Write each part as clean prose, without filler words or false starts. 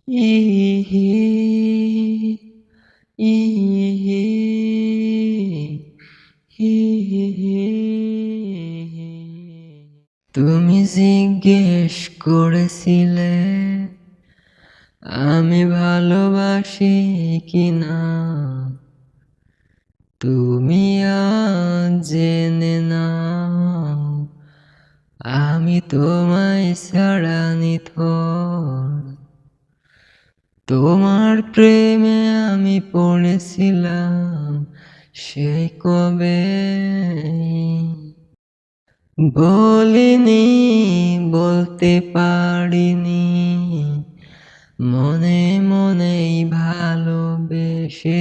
ইহি ইহি ইহি তুমি জিজ্ঞেস করেছিলে আমি ভালোবাসি কিনা, তুমি আজ জেনে নাও আমি তোমায় ছাড়া নিথর। তোমার প্রেমে আমি পড়েছিলাম সেই কবে, বলিনি বলতে পারিনি, মনে মনেই ভালোবেসেছি।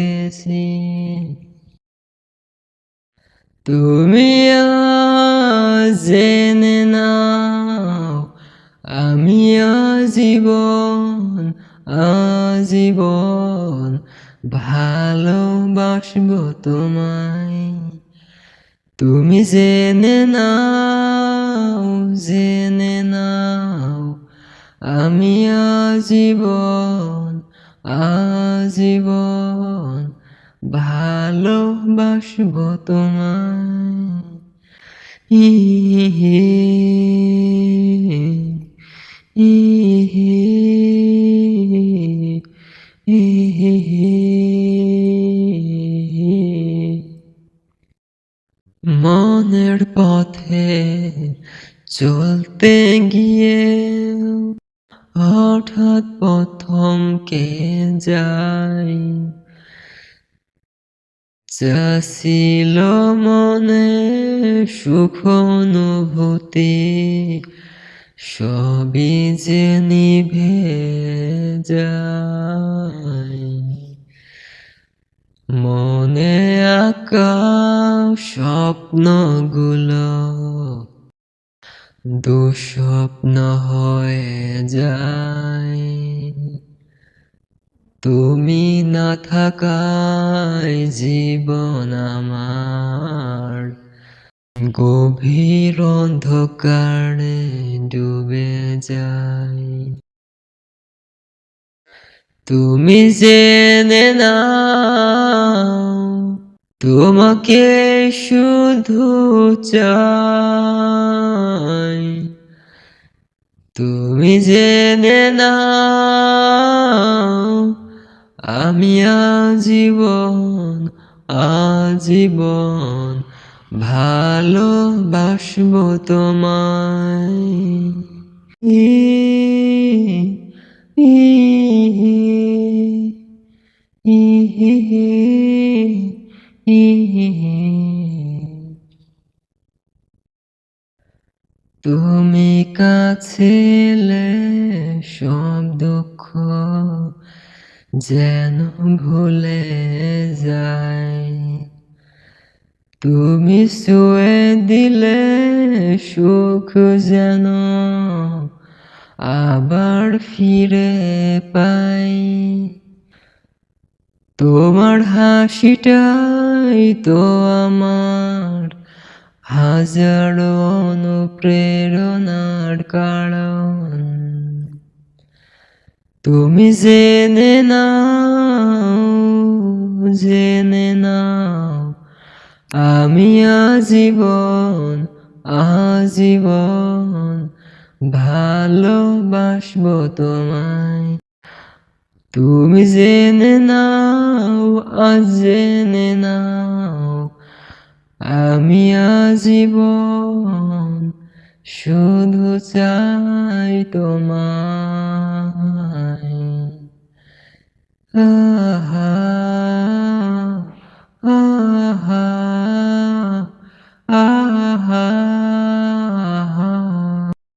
তুমি আজ জেনে নাও আমি আজীবন ভালোবাসবো তোমায়। তুমি জেনে নাও আমি আজীবন ভালোবাসবো তোমায়। ইহি ইহি ইহি মনের পথে চলতে গিয়ে হঠাৎ প্রথম কে যাই, যা ছিল মনে সুখ অনুভূতি সবই যে নিভে যায়। মনে আঁকা স্বপ্নগুলো দুঃস্বপ্ন হয়ে যায়, তুমি না থাকায় জীবন আমার গভীর অন্ধকারে ডুবে যায়। তুমি জেনে নাও তোমাকে শুধু চাই, তুমি জেনে নাও আমি আজীবন ভালোবাসবো তোমায়। ই ই ই তুমি কাছে এলে সব দুঃখ যেন ভুলে যায়, তুমি ছুঁয়ে দিলে সুখ যেন আবার ফিরে পাই। তোমার হাসিটাই তো আমার হাজারো অনুপ্রেরণার কারণ। তুমি জেনে নাও আমি আজীবন ভালোবাসবো তোমায়। তুমি জেনে নাও আমি আজীবন শুধু চাই তোমায়।